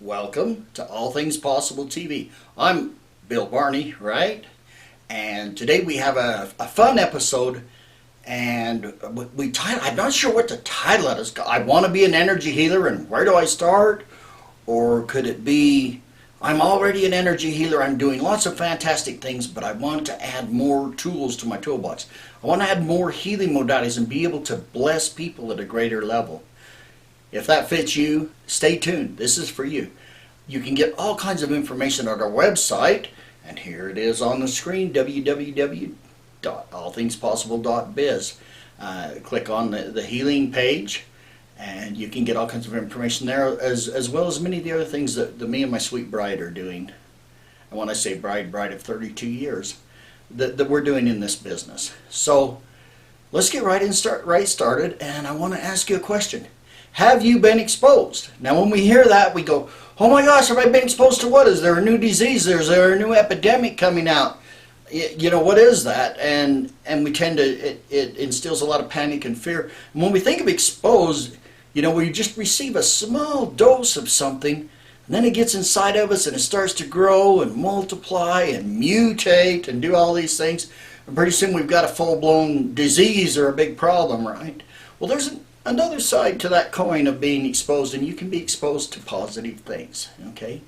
Welcome to All Things Possible TV. I'm Bill Barney, right? And today we have a fun episode, and I'm not sure what to title it. I want to be an energy healer, and where do I start? Or could it be, I'm already an energy healer, I'm doing lots of fantastic things, but I want to add more tools to my toolbox. I want to add more healing modalities and be able to bless people at a greater level. If that fits you, stay tuned. This is for you. You can get all kinds of information at our website, and here it is on the screen, www.allthingspossible.biz. Click on the healing page, and you can get all kinds of information there, as well as many of the other things that me and my sweet bride are doing. And when I say bride of 32 years, that we're doing in this business. So let's get right started, and I want to ask you a question. Have you been exposed? Now when we hear that, we go, oh my gosh, have I been exposed to what? Is there a new disease? Is there a new epidemic coming out? You know, what is that? And we tend to, it instills a lot of panic and fear. And when we think of exposed, you know, we just receive a small dose of something, and then it gets inside of us and it starts to grow and multiply and mutate and do all these things. And pretty soon we've got a full-blown disease or a big problem, right? Well, there's another side to that coin of being exposed, and you can be exposed to positive things, okay?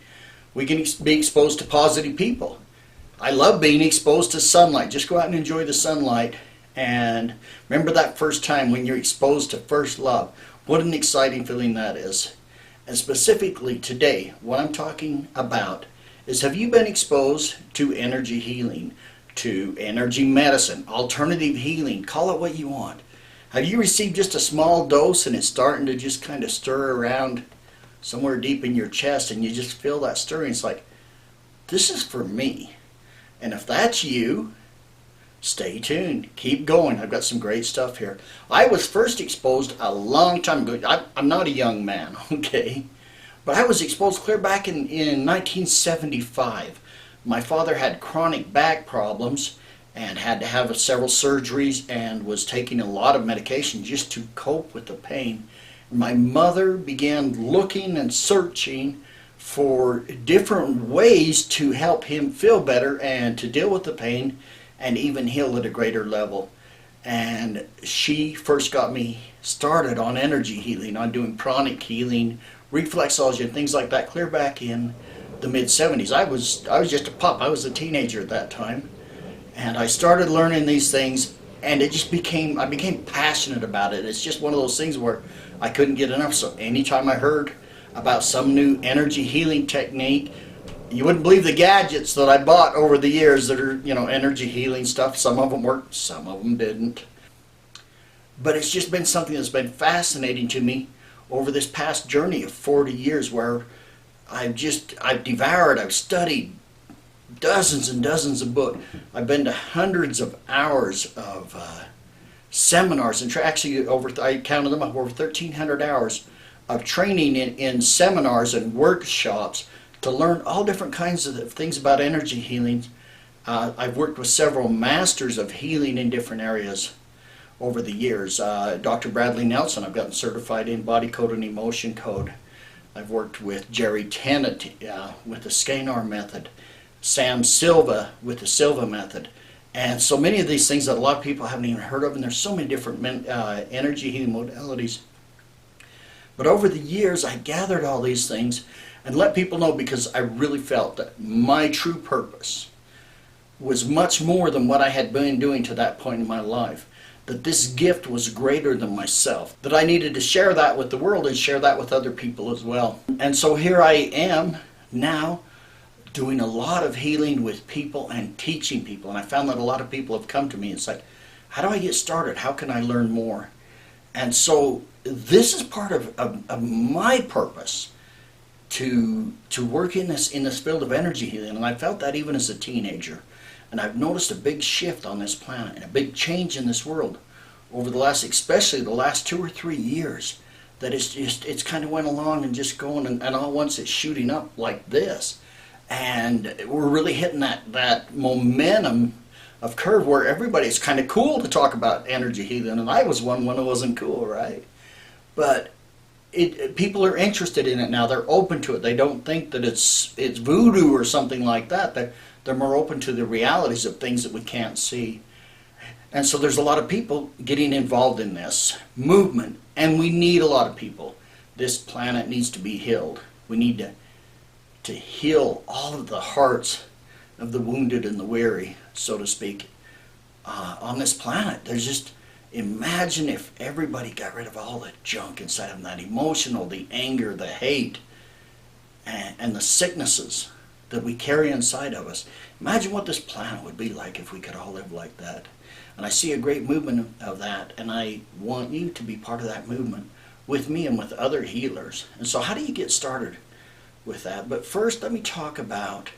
We can be exposed to positive people. I love being exposed to sunlight. Just go out and enjoy the sunlight, and remember that first time when you're exposed to first love. What an exciting feeling that is. And specifically today, what I'm talking about is, have you been exposed to energy healing, to energy medicine, alternative healing, call it what you want. Have you received just a small dose and it's starting to just kind of stir around somewhere deep in your chest, and you just feel that stirring? It's like, this is for me. And if that's you, stay tuned. Keep going. I've got some great stuff here. I was first exposed a long time ago. I'm not a young man, okay? But I was exposed clear back in 1975. My father had chronic back problems and had to have several surgeries and was taking a lot of medication just to cope with the pain. My mother began looking and searching for different ways to help him feel better and to deal with the pain and even heal at a greater level. And she first got me started on energy healing, on doing pranic healing, reflexology, and things like that clear back in the mid-70s. I was just a pup. I was a teenager at that time. And I started learning these things, and it just I became passionate about it. It's just one of those things where I couldn't get enough. So anytime I heard about some new energy healing technique, you wouldn't believe the gadgets that I bought over the years that are, you know, energy healing stuff. Some of them worked, some of them didn't. But it's just been something that's been fascinating to me over this past journey of 40 years, where I've devoured, I've studied dozens and dozens of books. I've been to hundreds of hours of seminars, and actually I counted them up, over 1,300 hours of training in seminars and workshops to learn all different kinds of things about energy healing. I've worked with several masters of healing in different areas over the years. Dr. Bradley Nelson, I've gotten certified in body code and emotion code. I've worked with Jerry Tennant with the Scanar method, Sam Silva with the Silva method, and so many of these things that a lot of people haven't even heard of, and there's so many different energy healing modalities. But over the years, I gathered all these things and let people know, because I really felt that my true purpose was much more than what I had been doing to that point in my life, that this gift was greater than myself, that I needed to share that with the world and share that with other people as well. And so here I am now, doing a lot of healing with people and teaching people. And I found that a lot of people have come to me and said, how do I get started? How can I learn more? And so this is part of my purpose, to work in this field of energy healing. And I felt that even as a teenager. And I've noticed a big shift on this planet and a big change in this world over the last, especially the last 2 or 3 years, that it's kind of went along and just going, and all at once it's shooting up like this. And we're really hitting that momentum of curve where everybody's kind of cool to talk about energy healing, and I was one when it wasn't cool, right? But people are interested in it now. They're open to it. They don't think that it's voodoo or something like that. They're more open to the realities of things that we can't see. And so there's a lot of people getting involved in this movement, and we need a lot of people. This planet needs to be healed. We need to heal all of the hearts of the wounded and the weary, so to speak, on this planet. There's just, imagine if everybody got rid of all the junk inside of them, that emotional, the anger, the hate, and the sicknesses that we carry inside of us. Imagine what this planet would be like if we could all live like that. And I see a great movement of that, and I want you to be part of that movement with me and with other healers. And so how do you get started with that? But first, let me talk about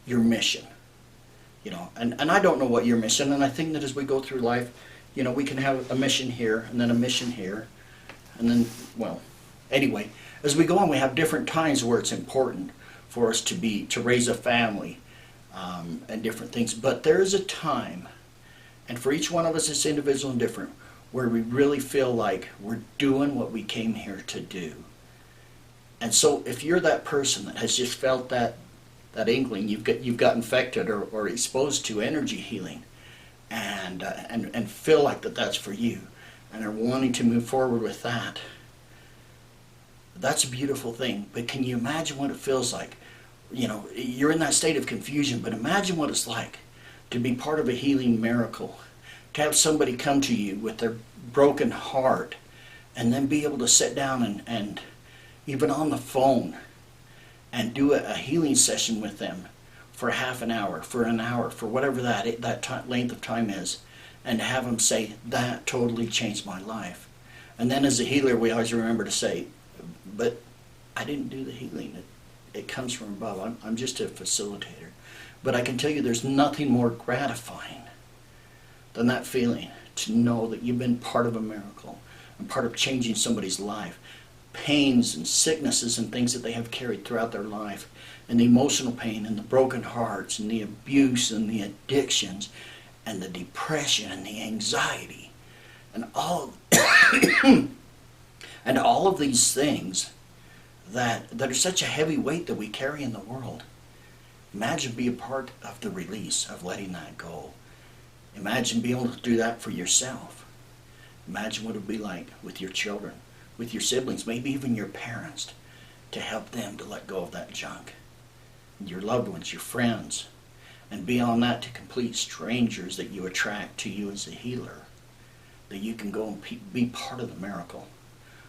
your mission. And I don't know what your mission, and I think that as we go through life, we can have a mission here, and then a mission here, and then, anyway, as we go on, we have different times where it's important for us to raise a family, and different things. But there is a time, and for each one of us it's individual and different, where we really feel like we're doing what we came here to do. And so if you're that person that has just felt that inkling, you've got infected or exposed to energy healing, and feel like that's for you, and are wanting to move forward with that, that's a beautiful thing. But can you imagine what it feels like? You're in that state of confusion, but imagine what it's like to be part of a healing miracle, to have somebody come to you with their broken heart, and then be able to sit down and even on the phone and do a healing session with them for half an hour, for an hour, for whatever that length of time is, and have them say, that totally changed my life. And then as a healer, we always remember to say, but I didn't do the healing. It comes from above. I'm just a facilitator. But I can tell you there's nothing more gratifying than that feeling, to know that you've been part of a miracle and part of changing somebody's life. Pains and sicknesses and things that they have carried throughout their life, and the emotional pain and the broken hearts and the abuse and the addictions and the depression and the anxiety and all and all of these things that are such a heavy weight that we carry in the world. Imagine being a part of the release of letting that go. Imagine being able to do that for yourself. Imagine what it would be like with your children, with your siblings, maybe even your parents, to help them to let go of that junk. Your loved ones, your friends, and beyond that, to complete strangers that you attract to you as a healer, that you can go and be part of the miracle.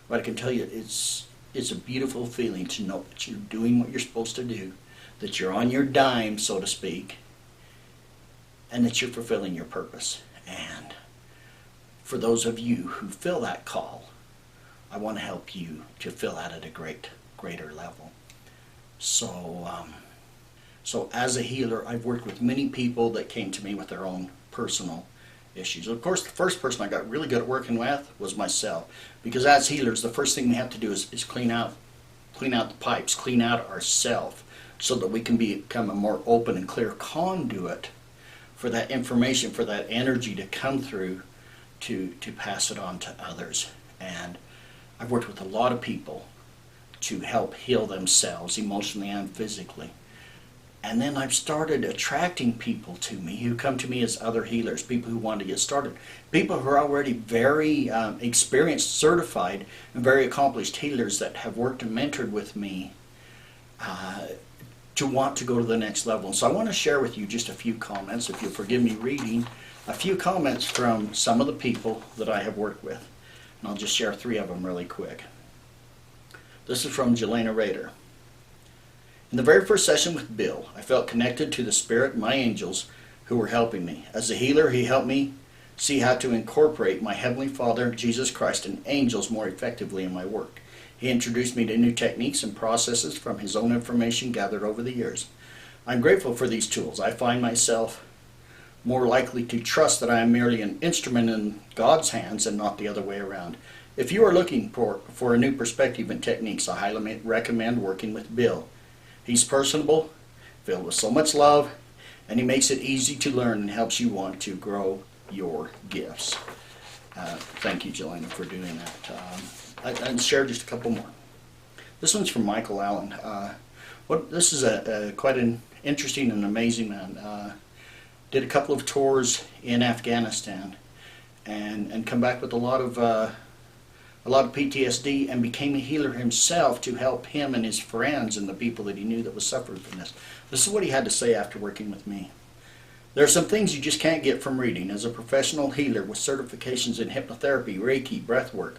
But I can tell you, it's a beautiful feeling to know that you're doing what you're supposed to do, that you're on your dime, so to speak, and that you're fulfilling your purpose. And for those of you who feel that call, I want to help you to feel that at a greater level. So as a healer, I've worked with many people that came to me with their own personal issues. Of course, the first person I got really good at working with was myself, because as healers, the first thing we have to do is clean out the pipes, clean out ourselves, so that we can become a more open and clear conduit for that information, for that energy to come through, to pass it on to others. And I've worked with a lot of people to help heal themselves emotionally and physically. And then I've started attracting people to me who come to me as other healers, people who want to get started, people who are already very experienced, certified, and very accomplished healers that have worked and mentored with me to want to go to the next level. So I want to share with you just a few comments, if you'll forgive me reading, a few comments from some of the people that I have worked with. And I'll just share 3 of them really quick. This is from Jelena Rader. In the very first session with Bill, I felt connected to the Spirit and my angels who were helping me. As a healer, he helped me see how to incorporate my Heavenly Father, Jesus Christ, and angels more effectively in my work. He introduced me to new techniques and processes from his own information gathered over the years. I'm grateful for these tools. I find myself more likely to trust that I am merely an instrument in God's hands and not the other way around. If you are looking for a new perspective and techniques, I highly recommend working with Bill. He's personable, filled with so much love, and he makes it easy to learn and helps you want to grow your gifts. Thank you, Jelena, for doing that. and share just a couple more. This one's from Michael Allen. This is quite an interesting and amazing man. Did a couple of tours in Afghanistan, and come back with a lot of PTSD, and became a healer himself to help him and his friends and the people that he knew that was suffering from this. This is what he had to say after working with me. There are some things you just can't get from reading. As a professional healer with certifications in hypnotherapy, Reiki, breathwork,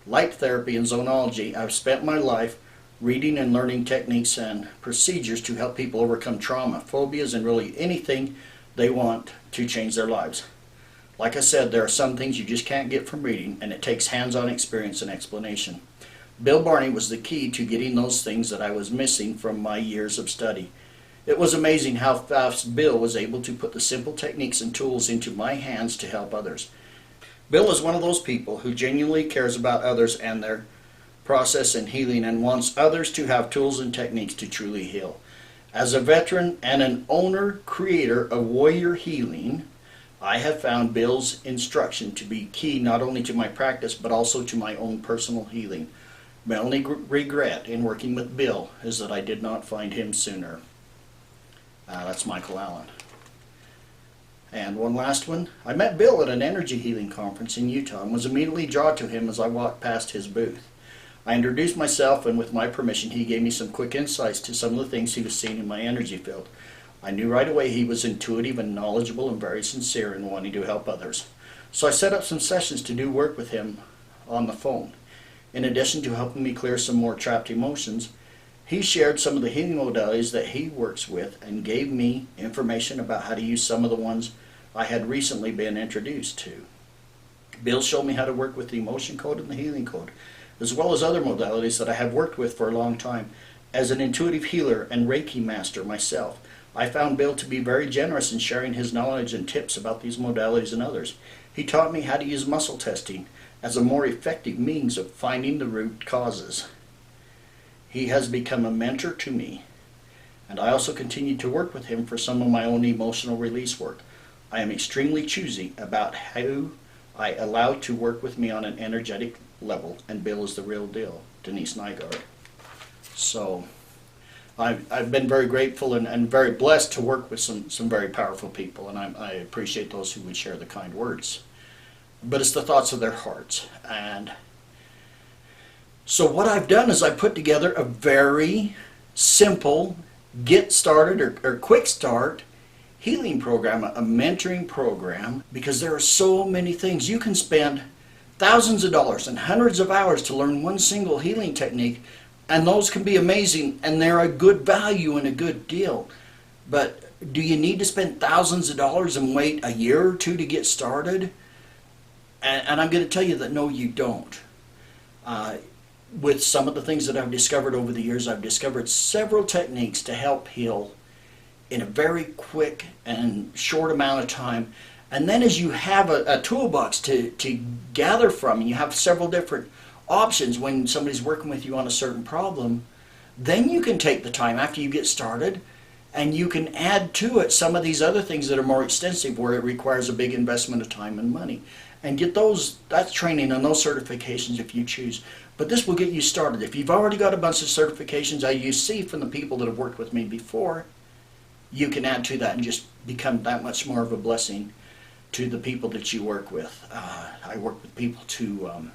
light therapy, and zonology, I've spent my life reading and learning techniques and procedures to help people overcome trauma, phobias, and really anything they want to change their lives. Like I said, there are some things you just can't get from reading, and it takes hands-on experience and explanation. Bill Barney was the key to getting those things that I was missing from my years of study. It was amazing how fast Bill was able to put the simple techniques and tools into my hands to help others. Bill is one of those people who genuinely cares about others and their process in healing, and wants others to have tools and techniques to truly heal. As a veteran and an owner creator of Warrior Healing, I have found Bill's instruction to be key not only to my practice but also to my own personal healing. My only regret in working with Bill is that I did not find him sooner. That's Michael Allen. And one last one. I met Bill at an energy healing conference in Utah and was immediately drawn to him as I walked past his booth. I introduced myself, and with my permission he gave me some quick insights to some of the things he was seeing in my energy field. I knew right away he was intuitive and knowledgeable and very sincere in wanting to help others. So I set up some sessions to do work with him on the phone. In addition to helping me clear some more trapped emotions, he shared some of the healing modalities that he works with and gave me information about how to use some of the ones I had recently been introduced to. Bill showed me how to work with the emotion code and the healing code, as well as other modalities that I have worked with for a long time. As an intuitive healer and Reiki master myself, I found Bill to be very generous in sharing his knowledge and tips about these modalities and others. He taught me how to use muscle testing as a more effective means of finding the root causes. He has become a mentor to me, and I also continue to work with him for some of my own emotional release work. I am extremely choosy about who I allow to work with me on an energetic level, and Bill is the real deal. Denise Nygaard. So I've been very grateful and very blessed to work with some very powerful people, and I appreciate those who would share the kind words. But it's the thoughts of their hearts. And so what I've done is I put together a very simple get started or quick start healing program, a mentoring program, because there are so many things. You can spend thousands of dollars and hundreds of hours to learn one single healing technique, and those can be amazing, and they're a good value and a good deal. But do you need to spend thousands of dollars and wait a year or two to get started? And I'm going to tell you that no, you don't. With some of the things that I've discovered over the years, I've discovered several techniques to help heal in a very quick and short amount of time. And then as you have a toolbox to gather from, and you have several different options when somebody's working with you on a certain problem, then you can take the time after you get started and you can add to it some of these other things that are more extensive, where it requires a big investment of time and money, and get that training and those certifications if you choose. But this will get you started. If you've already got a bunch of certifications that you see from the people that have worked with me before, you can add to that and just become that much more of a blessing to the people that you work with. I work with people to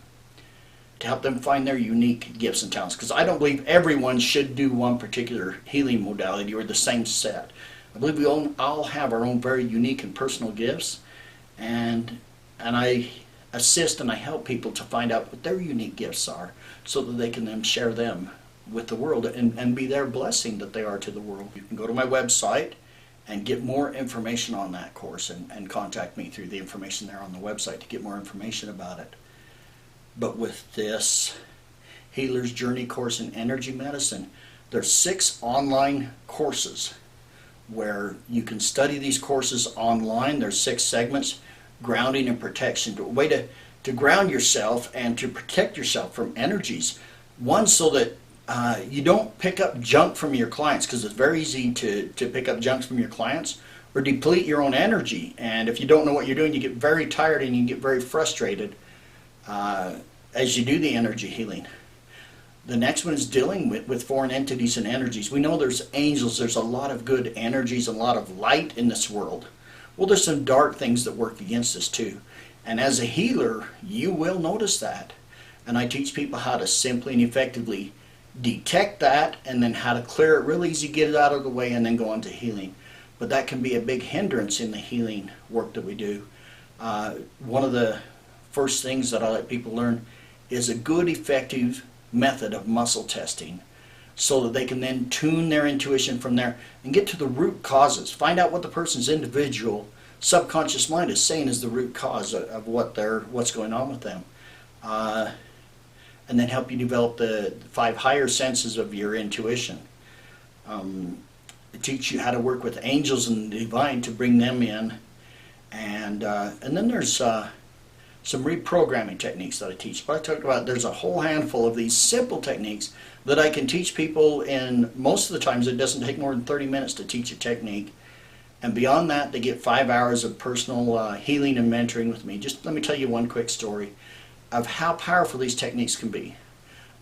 help them find their unique gifts and talents, because I don't believe everyone should do one particular healing modality or the same set. I believe we all have our own very unique and personal gifts, and I assist and I help people to find out what their unique gifts are, so that they can then share them with the world and be their blessing that they are to the world. You can go to my website and get more information on that course, and contact me through the information there on the website to get more information about it. But with this Healer's Journey course in energy medicine, there's 6 online courses where you can study these courses online. There's 6 segments: grounding and protection, a way to ground yourself and to protect yourself from energies. One, so that you don't pick up junk from your clients, because it's very easy to pick up junk from your clients or deplete your own energy. And if you don't know what you're doing, you get very tired and you get very frustrated. as you do the energy healing. The next one is dealing with foreign entities and energies. We know there's angels, there's a lot of good energies, a lot of light in this world. Well, there's some dark things that work against us too. And as a healer, you will notice that. And I teach people how to simply and effectively detect that, and then how to clear it real easy, get it out of the way, and then go on to healing. But that can be a big hindrance in the healing work that we do. One of the first things that I let people learn is a good, effective method of muscle testing, so that they can then tune their intuition from there and get to the root causes. Find out what the person's individual subconscious mind is saying is the root cause of what's going on with them. And then help you develop the 5 higher senses of your intuition. Teach you how to work with angels and the divine to bring them in. And then there's some reprogramming techniques that I teach. But I talked about, there's a whole handful of these simple techniques that I can teach people in. Most of the times it doesn't take more than 30 minutes to teach a technique. And beyond that, they get 5 hours of personal healing and mentoring with me. Just let me tell you one quick story of how powerful these techniques can be.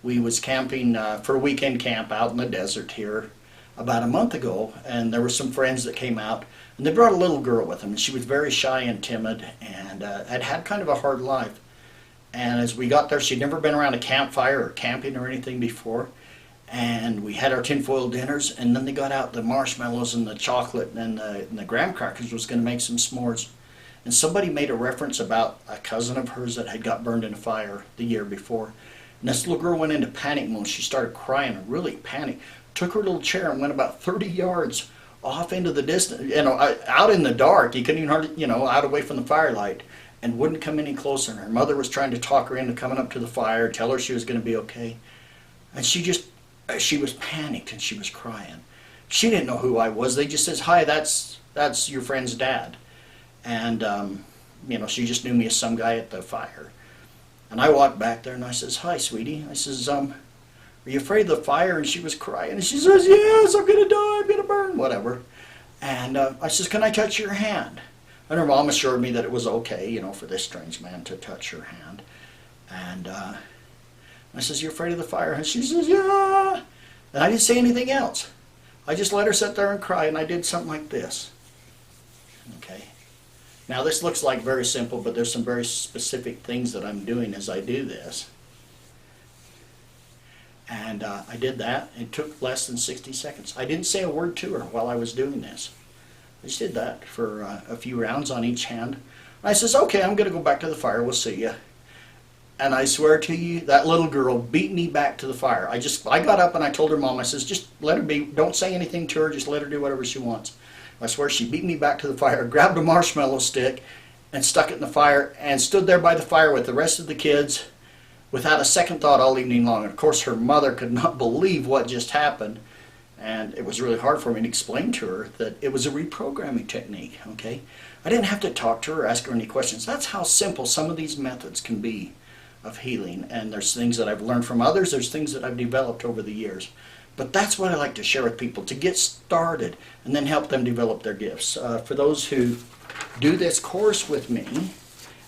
We was camping for a weekend camp out in the desert here about a month ago, and there were some friends that came out, and they brought a little girl with them, and she was very shy and timid, and had kind of a hard life. And as we got there, she'd never been around a campfire or camping or anything before, and we had our tinfoil dinners, and then they got out the marshmallows and the chocolate, and the graham crackers was going to make some s'mores. And somebody made a reference about a cousin of hers that had got burned in a fire the year before. And this little girl went into panic mode. She started crying and really panicked. Took her little chair and went about 30 yards off into the distance, out in the dark. You couldn't even hardly, out away from the firelight, and wouldn't come any closer. And her mother was trying to talk her into coming up to the fire, tell her she was going to be okay. And she was panicked and she was crying. She didn't know who I was. They just says, "Hi, that's your friend's dad." And, she just knew me as some guy at the fire. And I walked back there and I says, "Hi, sweetie." I says, "Are you afraid of the fire?" And she was crying. And she says, "Yes, I'm going to die. I'm going to burn," whatever. And I says, "Can I touch your hand?" And her mom assured me that it was okay, for this strange man to touch her hand. And I says, "You're afraid of the fire?" And she says, "Yeah." And I didn't say anything else. I just let her sit there and cry, and I did something like this. Okay. Now this looks like very simple, but there's some very specific things that I'm doing as I do this. And I did that. It took less than 60 seconds. I didn't say a word to her while I was doing this. I just did that for a few rounds on each hand. I says, "Okay, I'm going to go back to the fire. We'll see you." And I swear to you, that little girl beat me back to the fire. I got up and I told her mom, I says, "Just let her be. Don't say anything to her. Just let her do whatever she wants." I swear she beat me back to the fire, grabbed a marshmallow stick and stuck it in the fire, and stood there by the fire with the rest of the kids without a second thought all evening long. And of course her mother could not believe what just happened, and it was really hard for me to explain to her that it was a reprogramming technique. Okay, I didn't have to talk to her or ask her any questions. That's how simple some of these methods can be of healing. And there's things that I've learned from others, there's things that I've developed over the years. But that's what I like to share with people, to get started and then help them develop their gifts. For those who do this course with me,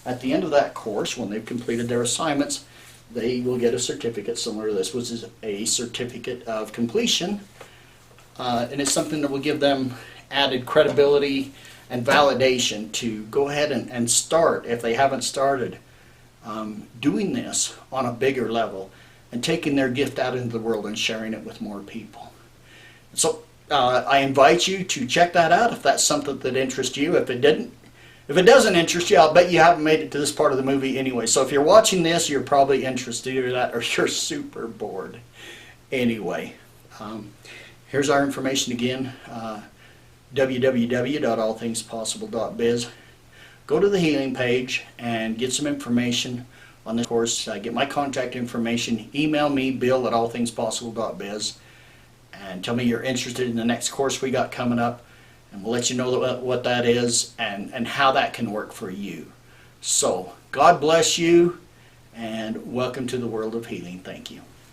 at the end of that course, when they've completed their assignments, they will get a certificate similar to this, which is a certificate of completion. And it's something that will give them added credibility and validation to go ahead and start, if they haven't started, doing this on a bigger level and taking their gift out into the world and sharing it with more people. So I invite you to check that out if that's something that interests you. If it doesn't interest you, I'll bet you haven't made it to this part of the movie anyway. So if you're watching this, you're probably interested in that, or you're super bored. Anyway, here's our information again, www.allthingspossible.biz. Go to the healing page and get some information on this course. Get my contact information. Email me, bill@allthingspossible.biz, and tell me you're interested in the next course we got coming up, and we'll let you know what that is and how that can work for you. So, God bless you, and welcome to the world of healing. Thank you.